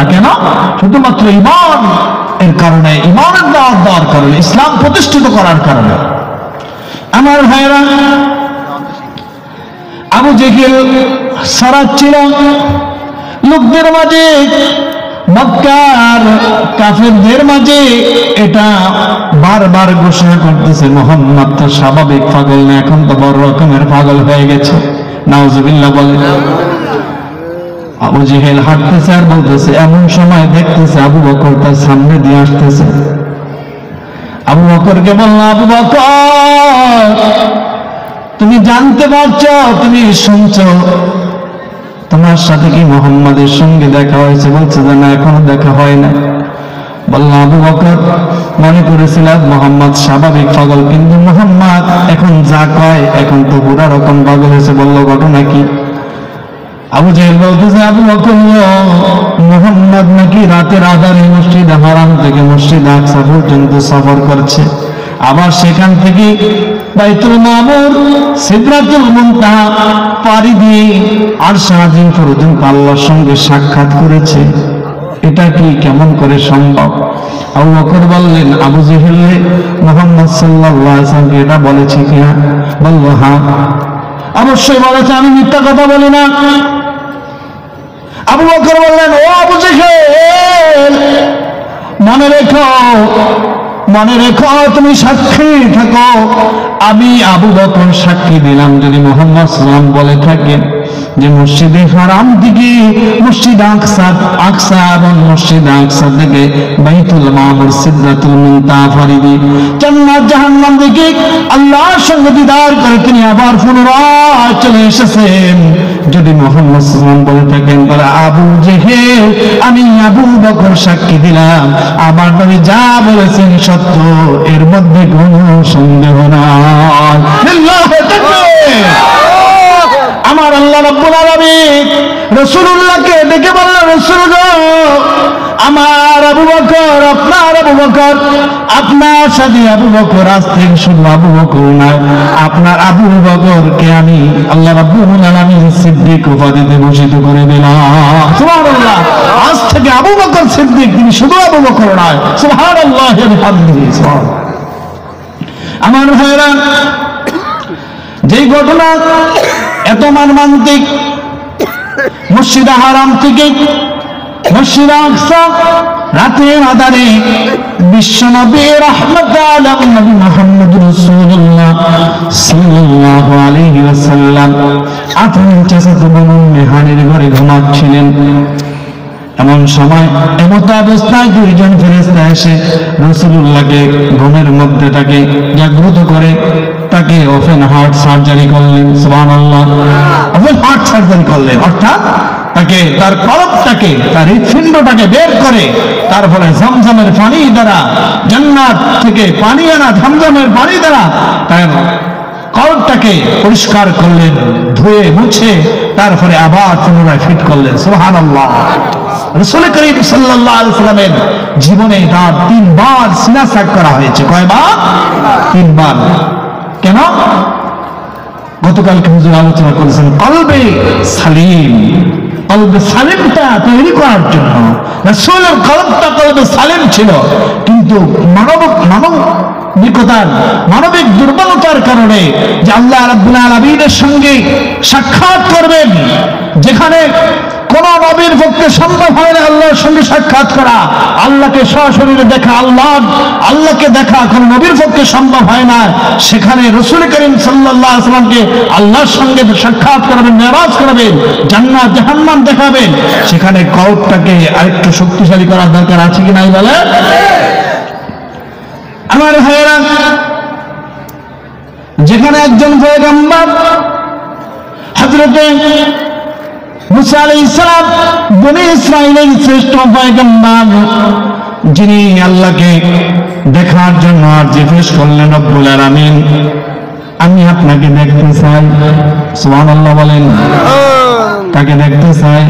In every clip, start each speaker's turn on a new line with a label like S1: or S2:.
S1: না। কেন? শুধুমাত্র ঈমান এর কারণে, ঈমানের দাওয়াত দেওয়ার কারণে, ইসলাম প্রতিষ্ঠিত করার কারণে। আমার ভাইরা, আবু জেহেল ছড়াচ্ছিল লোকদের মাঝে, মক্কার কাফেরদের মাঝে, এটা বারবার ঘোষণা করতেছে মুহাম্মদ তো স্বাভাবিক পাগল না, এখন তো বড় রকমের পাগল হয়ে গেছে। নাউজুবিল্লাহ বলে। আবু জেহেল হাঁটতেছে আর বলতেছে, এমন সময় দেখতেছে আবু বকর তার সামনে দিয়ে আসতেছে। আবু বকরকে বলল, আবু বকর তুমি জানতে পারছো, তুমি শুনছো তোমার সাথে কি মুহাম্মাদের সঙ্গে দেখা হয়েছে? বলছে যে না, এখনো দেখা হয় না। বললাম, আবু বকর মনে করেছিলাম মুহাম্মদ স্বাভাবিক পাগল, কিন্তু মুহাম্মদ এখন যা কয় এখন তো পুরা রকম পাগল হয়েছে। বলল, ঘটনা কি? আবু জেহেল বলতেছে, আবু বকর মুহাম্মদ নাকি রাতের আধারে মসজিদ হারাম থেকে মসজিদ আকসা পর্যন্ত সফর করছে, আবার সেখান থেকে বাইতুল মামুর সিদরাতুল মুনতাহা পাড়ি দিয়ে আরশ আজিম পর্যন্ত আল্লাহর সঙ্গে সাক্ষাৎ করেছে। এটা কি কেমন করে সম্ভব? আবু বকর বললেন, আবু জেহেল মুহাম্মদ সাল্লাল্লাহু আলাইহি ওয়াসাল্লামকে এটা বলেছে কিনা? বলল, হ্যাঁ অবশ্যই বলেছে, আমি মিথ্যা কথা বলি না। আবু বকর বললেন, ও আবু জেহেল মনে রেখো, মনে রেখো, তুমি সাক্ষী থাকো। আমি আবু বকর সাক্ষী দিলাম, যদি মুহাম্মদ সাল্লাল্লাহু আলাইহি ওয়াসাল্লাম বলে থাকেন যে মসজিদে হারাম থেকে মসজিদ আকসা এবং মসজিদ আকসা থেকে বাইতুল মামুর সিদরাতুল মুনতাহা পাড়ি দিয়ে জান্নাত জাহান্নাম থেকে আল্লাহর সঙ্গে দিদার করে তিনি আবার পুনরায় চলে এসেছেন, যদি মুহাম্মদ সাল্লাল্লাহু আলাইহি ওয়াসাল্লাম বলে থাকেন, বলে আবু জেহেল আমি আবু বকর সাক্ষী দিলাম আমার নবী যা বলেছেন সত্য, এর মধ্যে কোনো সন্দেহ নাই। লিল্লাহি তাকবীর। আমার আল্লাহ রাব্বুল আলামিন রাসূলুল্লাহকে ডেকে বললেন, রাসূল গো, আমার আবু বকর, আপনার আবু বকর, আপনার সাথে আবু বকর, আজ থেকে শুধু আবু বকর নয়, আপনার আবু বকরকে আমি আল্লাহ রাব্বুল আলামিন সিদ্দিক উপাধিতে ভূষিত করে দিলাম। সুবহানাল্লাহ। আজ থেকে আবু বকর সিদ্দিক, তিনি শুধু আবু বকর নয়। সুবহানাল্লাহি ওয়া বিহামদিহি। আমার ভাইরা, যেই ঘটনা এত মর্মান্তিক, মসজিদ হারাম থেকে মসজিদ আকসা রাতের আধারে বিশ্বনবী রাহমাতুল নবী মুহাম্মদ রাসূলুল্লাহ সাল্লাল্লাহু আলাইহি ওয়াসাল্লাম আপনি চাচাতো বোন মেহানের ঘরে ঘুমাচ্ছিলেন। এমন সময় এমত অবস্থায় দুইজন ফেরেশতা এসে রাসূলুল্লাহকে ঘুমের মধ্যে তাকে জাগ্রত করে তাকে ওপেন হার্ট সার্জারি করলেন। সুবহানাল্লাহ। ওপেন হার্ট সার্জারি করলেন, অর্থাৎ তাকে তার কলবটাকে, তার হৃৎপিণ্ডটাকে বের করে তারপরে জমজমের পানি দ্বারা, জান্নাত থেকে পানি আনা জমজমের পানি দ্বারা তার কলবটাকে পরিষ্কার করলেন, ধুয়ে মুছে তারপরে আবার পুনরায় ফিট করলেন। সুবহানাল্লাহ। রাসূল করিম সাল্লাল্লাহু আলাইহি ওয়াসাল্লামের জীবনে তার 3 বার সিনা সাক করা হয়েছে। কয়বার? 3 বার। কেন? গতকালকে হুজুর আলোচনা করেছেন কলবে সালিম, কলবে সালিমটা তৈরি করার জন্য। রাসূলের কলবটা কলবে সালিম ছিল, কিন্তু মানবিক দুর্বলতার কারণে যে আল্লাহ রাব্বুল আলামিনের সঙ্গে সাক্ষাৎ করবেন, যেখানে কোন নবীর পক্ষে সম্ভব হয় না আল্লাহর সঙ্গে সাক্ষাৎ করা, আল্লাহকে সশরীরে দেখা, আল্লাহকে দেখা কোন নবীর পক্ষে সম্ভব হয় না, সেখানে রাসূল করিম সাল্লাল্লাহু আলাইহি ওয়াসাল্লামকে আল্লাহর সঙ্গে সাক্ষাৎ করবেন, মেরাজ করবেন, জান্নাত জাহান্নাম দেখাবেন, সেখানে কলবটাকে আরেকটু শক্তিশালী করার দরকার আছে কি নাই বলে? আমার ভাইয়েরা, যেখানে একজন পয়গম্বর হযরত মুসা আলাইহিস সালাম বনী ইসরাঈলের শ্রেষ্ঠ পয়গম্বর, যিনি আল্লাহকে দেখার জন্য আরজি পেশ করলেন, রব্বুল আলামিন আমি আপনাকে দেখতে চাই। সুবহানাল্লাহ বলেন। তাকে দেখতে চাই,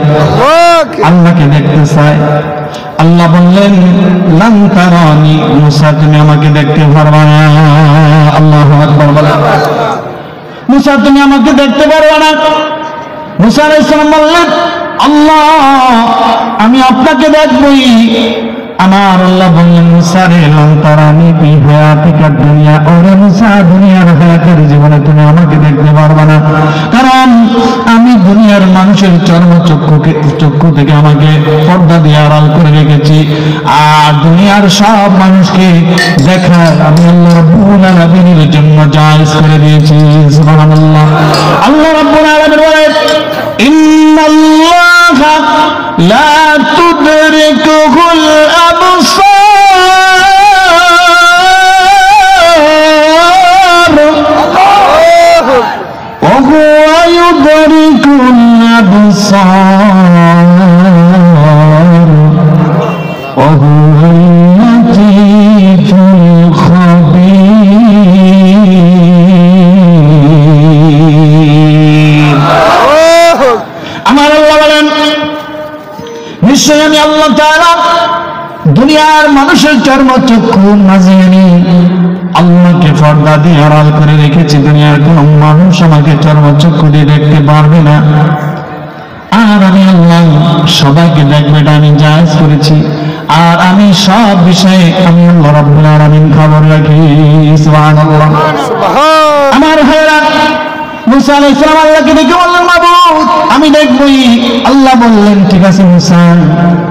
S1: আল্লাহকে দেখতে চাই। আল্লাহ বললেন লান তারানি, মুসা তুমি আমাকে দেখতে পারবে না। আল্লাহু আকবার বলেন। মুসা তুমি আমাকে দেখতে পারবে না। মুসা আলাইহিস সালাম বললেন আল্লাহ আমি আপনাকে দেখবই। আমার আল্লাহ বললেন মুসা রে লন তারানি ফি হায়াতিকাদ দুনিয়া, ওরে মুসা দুনিয়ার হায়াতের জীবনে তুমি আমাকে দেখতে পারবে না, কারণ আমি দুনিয়ার মানুষের চক্ষু থেকে আমাকে পর্দা দিয়ে আড়াল করে রেখেছি, আর দুনিয়ার সব মানুষকে দেখা আমি আল্লাহ রাব্বুল আলামিনের জন্য জায়েজ করে দিয়েছি। সুবহানাল্লাহ। আল্লাহ রাব্বুল আলামিন বলেন ইন্নাল্লাহা লা তুদরিকুহুল আবসার ওয়া হুয়া ইউদরিকুল আবসার ওয়া হুয়াল লাতীফুল খাবীর। আমার আল্লাহ বলেন নিশ্চয় আমি আল্লাহ তাআলা দুনিয়ার মানুষের চর্মচক্ষু মাঝে আমি আল্লাহকে পর্দা দিয়ে আড়াল করে রেখেছি, দুনিয়ার কোন মানুষ আমাকে চর্মচক্ষু দিয়ে দেখতে পারবে না, আর আমি আল্লাহ সবাইকে দেখবে এটা আমি জায়েজ করেছি, আর আমি সব বিষয়ে আমি আল্লাহ রাব্বুল আলামিন খবর রাখি। সুবহানাল্লাহ। আমার ভাইরা মুসা আলাইহিস সালাম আল্লাহকে দেখে বললেন মাবুদ আমি দেখবই। আল্লাহ বললেন ঠিক আছে মুসা,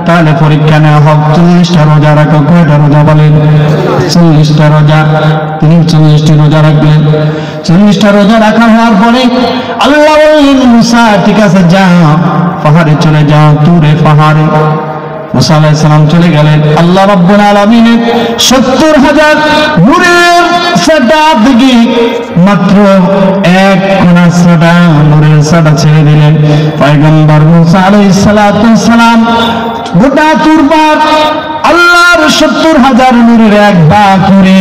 S1: তাহলে পরীক্ষা নেওয়া হোক, 40টা রোজা রাখো। কয়টা রোজা বলেন? 40টা রোজা। তিনি 40টি রোজা রাখলেন। 40টা রোজা রাখা হওয়ার পরে আল্লাহ বললেন মুসা ঠিক আছে যাও, পাহাড়ে চলে যাও, তুরে পাহাড়ে। মুসা আলাইহিস সালাম চলে গেলেন। আল্লাহ রাব্বুল আলামিনের 70,000 নূরের সাদা দিকে মাত্র এক কোনা সাদা নূরের সাদা ছেড়ে দিলেন। পয়গম্বর মুসা আলাইহিস সালাম গোটা তুরপার আল্লাহর 70,000 নূরের এক ভাগ করে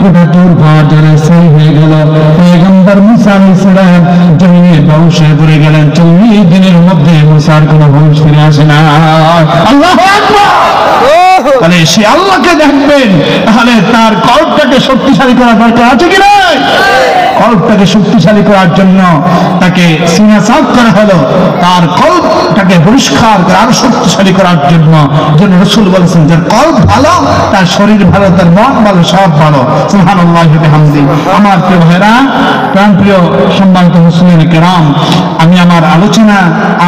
S1: গোটা তুরপার জলে ছাই হয়ে গেল। পয়গম্বর মুসা আলাইহিস সালাম জমিনে ধ্বংসে পড়ে গেলেন। 40 দিনের মধ্যে মুসার কোনো বংশ ফিরে আসে না। আল্লাহু আকবার। তাহলে সে আল্লাহকে দেখবেন, তাহলে তার কল্পটাকে শক্তিশালী করার দরকার আছে কি নাই? কল্পটাকে শক্তিশালী করার জন্য তাকে সিনা সাফ করা হলো, তার কল্পটাকে পরিষ্কার করে আরো শক্তিশালী করার জন্য রাসূল বলেছেন যার কল্প ভালো তার শরীর ভালো, তার মন ভালো, সব ভালো। সুবহানাল্লাহি ওয়া বিহামদিহি। আমার প্রিয় ভাইরা, প্রাণপ্রিয় সম্মানিত মুসলিম কিরাম, আমি আমার আলোচনা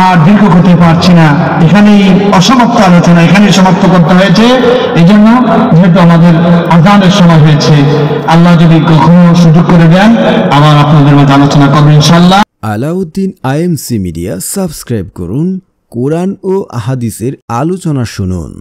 S1: আর দীর্ঘ করতে পারছি না, এখানেই অসমাপ্ত আলোচনা এখানেই সমাপ্ত করতে হয়েছে। এই জন্য যেহেতু আমাদের আযানের সময় হয়েছে, আল্লাহ যদি কখনো সুযোগ করে দেন আবার আপনাদের মধ্যে আলোচনা করবো ইনশাআল্লাহ।
S2: আলাউদ্দিন আইএমসি মিডিয়া সাবস্ক্রাইব করুন, কোরআন ও আহাদিসের আলোচনা শুনুন।